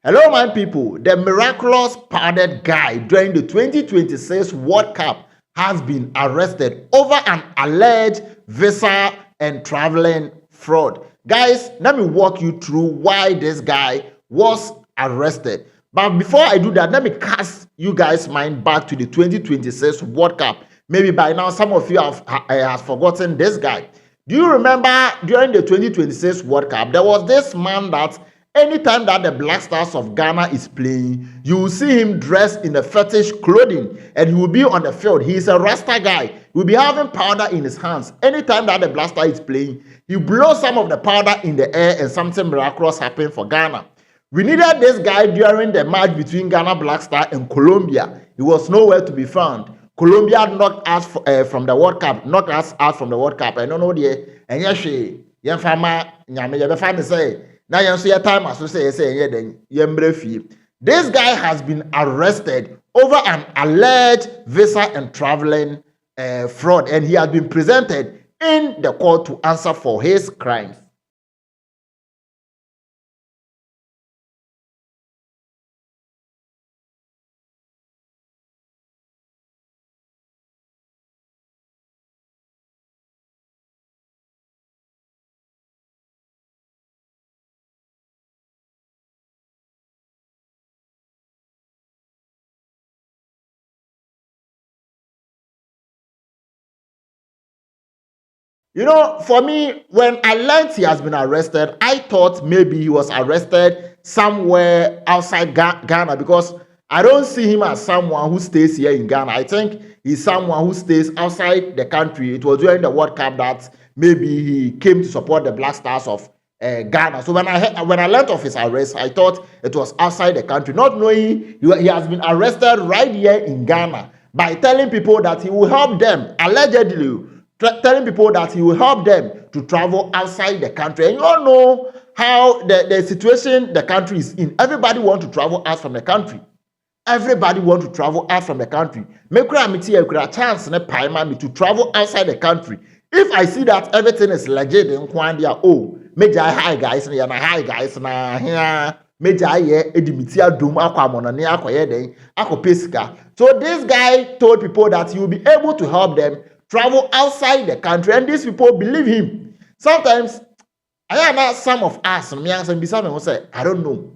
Hello, my people. The miraculous powdered guy during the 2026 World Cup has been arrested over an alleged visa and traveling fraud. Guys, let me walk you through why this guy was arrested. But before I do that, let me cast you guys' mind back to the 2026 World Cup. Maybe by now, some of you have forgotten this guy. Do you remember during the 2026 World Cup, there was this man that anytime that the Black Stars of Ghana is playing, you will see him dressed in a fetish clothing and he will be on the field. He is a Rasta guy. He will be having powder in his hands. Anytime that the Black Star is playing, he blows some of the powder in the air and something miraculous happened for Ghana. We needed this guy during the match between Ghana Black Star and Colombia. He was nowhere to be found. Colombia knocked us from the World Cup, knocked us out from the World Cup. I don't know the and yes, Yamfama Nyame Yabefani say. Now you see a time as say this guy has been arrested over an alleged visa and traveling fraud, and he has been presented in the court to answer for his crimes. You know, for me, when I learned he has been arrested, I thought maybe he was arrested somewhere outside Ghana, because I don't see him as someone who stays here in Ghana. I think he's someone who stays outside the country. It was during the World Cup that maybe he came to support the Black Stars of Ghana. So when I learned of his arrest, I thought it was outside the country, not knowing he has been arrested right here in Ghana by telling people that he will help them, allegedly telling people that he will help them to travel outside the country. And you all know how the situation the country is in. Everybody wants to travel out from the country. Everybody wants to travel out from the country. Make a chance to travel outside the country. If I see that everything is legit in Kwandia, oh, major hi guys, and hi guys, na here. Major ye edimitia dum akwamona ne akoye den akopesika. So this guy told people that he will be able to help them travel outside the country, and these people believe him. Sometimes, I know some of us, I don't know.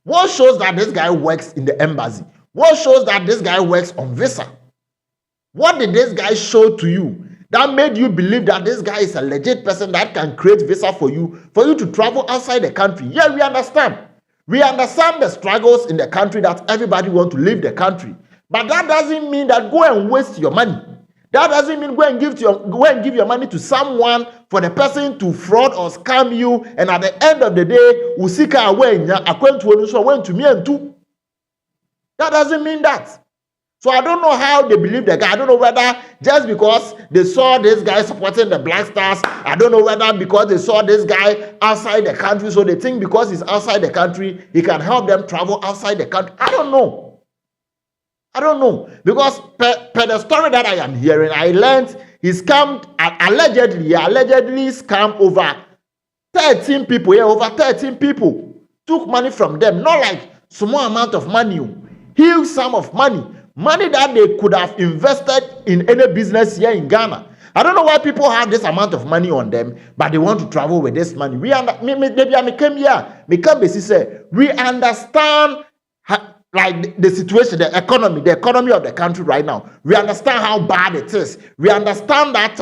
What shows that this guy works in the embassy? What shows that this guy works on visa? What did this guy show to you that made you believe that this guy is a legit person that can create visa for you to travel outside the country? Yeah, we understand. We understand the struggles in the country, that everybody wants to leave the country. But that doesn't mean that go and waste your money. That doesn't mean go and give your money to someone for the person to fraud or scam you, and at the end of the day, usika away went to me and two. That doesn't mean that. So I don't know how they believe the guy. I don't know whether just because they saw this guy supporting the Black Stars, I don't know whether because they saw this guy outside the country, so they think because he's outside the country, he can help them travel outside the country. I don't know. Because per the story that I am hearing, I learned he scammed, allegedly scammed over 13 people. Yeah, over 13 people. Took money from them, not like small amount of money, huge sum of money that they could have invested in any business here in Ghana. I don't know why people have this amount of money on them, but they want to travel with this money. We understand like the situation, the economy of the country right now. We understand how bad it is. We understand that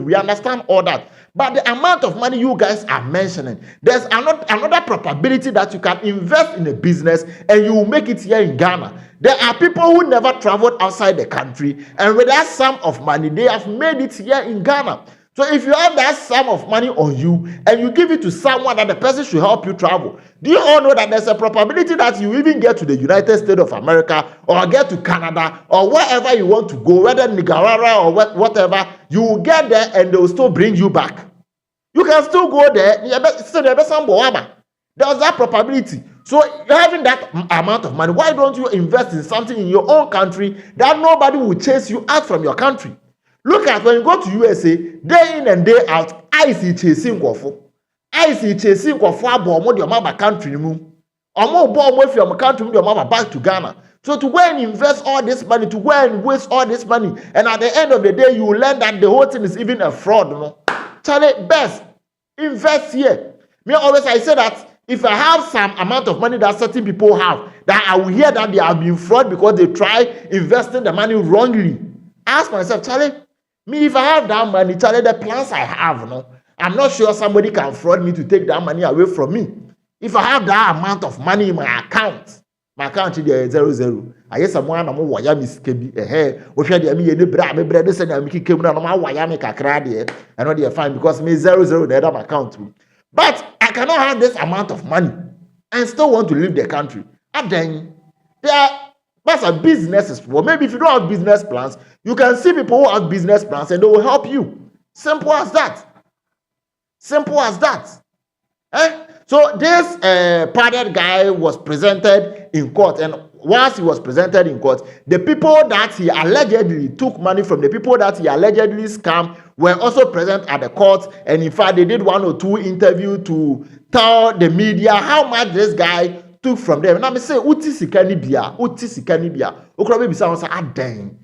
we understand all that. But the amount of money you guys are mentioning, there's another probability that you can invest in a business and you will make it here in Ghana. There are people who never traveled outside the country, and with that sum of money, they have made it here in Ghana. So if you have that sum of money on you and you give it to someone that the person should help you travel, do you all know that there's a probability that you even get to the United States of America or get to Canada or wherever you want to go, whether Nicaragua or whatever, you will get there and they will still bring you back. You can still go there. There's that probability. So having that amount of money, why don't you invest in something in your own country that nobody will chase you out from your country? Look at when you go to USA, day in and day out, I see chasing Kwafo. I see chasing Kwafo abo the Omaba country mu. Omo bo omo from country the Omaba back to Ghana. So to go and invest all this money, to go and waste all this money, and at the end of the day, you will learn that the whole thing is even a fraud. No, Charlie, best invest here. Me always I say that if I have some amount of money that certain people have, that I will hear that they have been fraud because they try investing the money wrongly. Ask myself, Charlie, me if I have that money, Charlie, the plans I have, no, I'm not sure somebody can fraud me to take that money away from me. If I have that amount of money in my account is 00. I guess someone I'm wire me skebi we share the me ye bra me bread say na me kikemu na no wire me kakra de I know they fine because me 00 the other account. But I cannot have this amount of money and still want to leave the country. And then that's a businesses. Well, maybe if you don't have business plans, you can see people who have business plans and they will help you. Simple as that. Simple as that. So this pardoned guy was presented in court, and once he was presented in court, the people that he allegedly took money from, the people that he allegedly scammed, were also present at the court. And in fact, they did 1 or 2 interviews to tell the media how much this guy took from them. And I say, uti sikani bia. Okra baby say, adeng,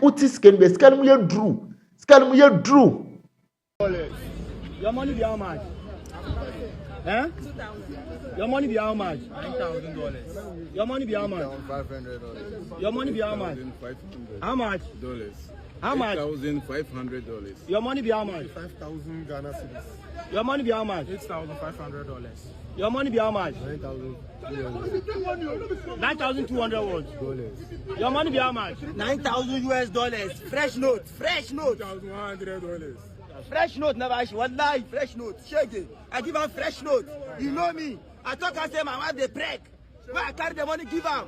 uti sikani mu ye drew. Your money be how much? Your money be how much? $9,000. Your money be how much? $500. Your money be how much? How much? How much? $8,500. Your money be how much? 5,000 Ghana cedis. Your money be how much? $8,500. Your money be how much? $9,200. 9,200 what? Your money be how much? $9,000 US. Fresh note. $1,100. Fresh note never actually. Wallahi, fresh note. Shake it. I give him fresh note. You know me. I talk and say my wife they break. When I carry the money, give him.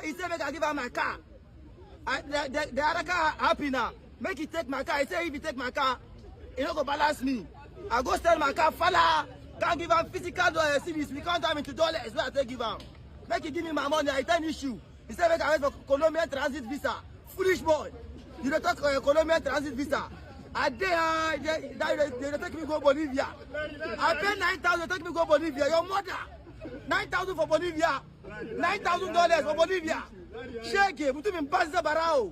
He said make I give him my car. The other car happy now. Make he take my car. He say if he take my car, he don't go balance me. I go sell my car, fella. Can't give him physical CVs. We can't turn into dollars. Where I take give him. Make he give me my money. I tell issue. He said make I wait for Colombian transit visa. Foolish boy. You don't talk Colombian transit visa. I they take me go Bolivia. I pay 9,000, take me go Bolivia. Your mother, 9,000 for Bolivia, $9,000 for Bolivia. Shake it, but even pass the barao.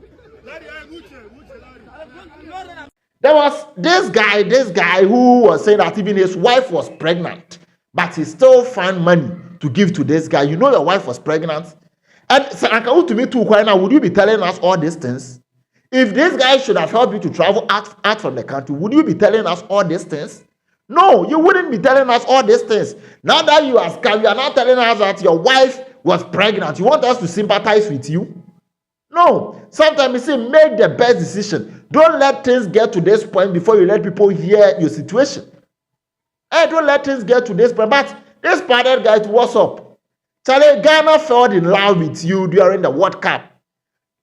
There was this guy who was saying that even his wife was pregnant, but he still found money to give to this guy. You know your wife was pregnant, and so to me too. Why now would you be telling us all these things? If this guy should have helped you to travel out from the country, would you be telling us all these things? No, you wouldn't be telling us all these things. Now that you are scam, you are not telling us that your wife was pregnant. You want us to sympathize with you? No. Sometimes you say make the best decision. Don't let things get to this point before you let people hear your situation. Don't let things get to this point. But this pardoned guy, what's up? Charlie, Ghana fell in love with you during the World Cup.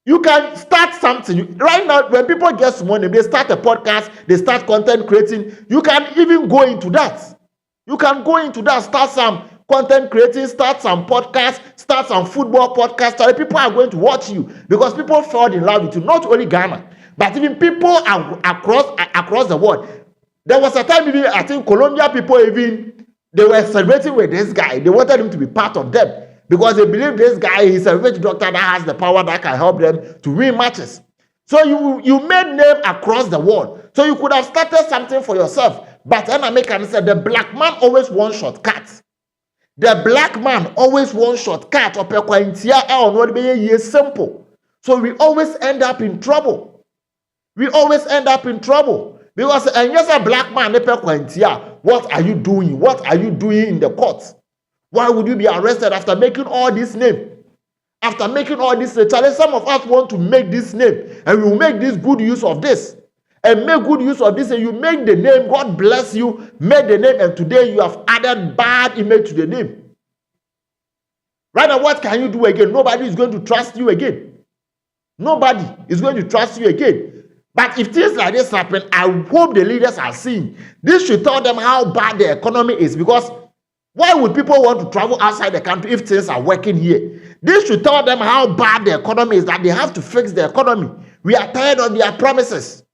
You can start something. Right now, when people get money, they start a podcast, they start content creating. You can even go into that. You can go into that, start some content creating, start some podcasts, start some football podcasts. People are going to watch you because people fall in love with you. Not only Ghana, but even people across the world. There was a time even, I think Colombia people even, they were celebrating with this guy. They wanted him to be part of them. Because they believe this guy is a rich doctor that has the power that can help them to win matches. So you made name across the world. So you could have started something for yourself. But an American said the black man always wants shortcuts. The black man always wants shortcut. Simple. So we always end up in trouble. Because and yes, a black man, what are you doing? What are you doing in the court? Why would you be arrested after making all this name? After making all this challenge, some of us want to make this name, and we will make this good use of this. And make good use of this, and you make the name, God bless you, make the name, and today you have added bad image to the name. Right now, what can you do again? Nobody is going to trust you again. Nobody is going to trust you again. But if things like this happen, I hope the leaders are seeing. This should tell them how bad the economy is, because why would people want to travel outside the country if things are working here? This should tell them how bad the economy is, that they have to fix the economy. We are tired of their promises.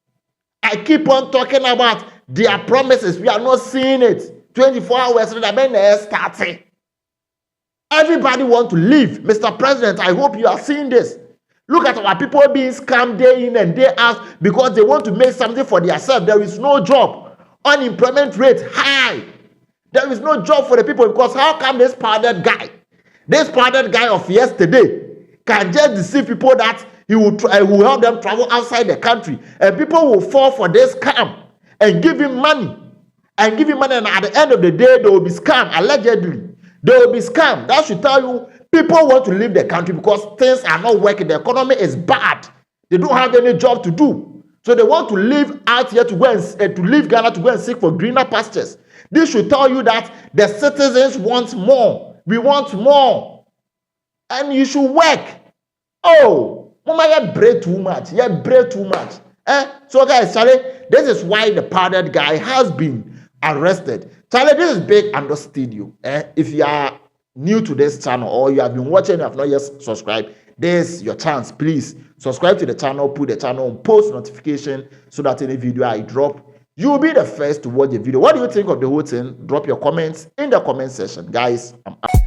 I keep on talking about their promises. We are not seeing it. 24 hours starting. Everybody want to leave. Mr. President, I hope you are seeing this. Look at our people being scammed day in and day out because they want to make something for themselves. There is no job. Unemployment rate high. There is no job for the people because how come this powdered guy of yesterday can just deceive people that he will help them travel outside the country, and people will fall for this scam and give him money, and at the end of the day they will be scammed. Allegedly they will be scammed. That should tell you people want to leave the country because things are not working. The economy is bad. They don't have any job to do, so they want to live out here to go and to leave Ghana to go and seek for greener pastures. This should tell you that the citizens want more. We want more, and you should work. Oh, Mama, you break too much. You break too much. So guys, Charlie, this is why the powdered guy has been arrested. Charlie, this is big under studio. If you are new to this channel or you have been watching and have not yet subscribed, this is your chance. Please subscribe to the channel, put the channel on post notification so that any video I drop, you will be the first to watch the video. What do you think of the whole thing? Drop your comments in the comment section. Guys, I'm out.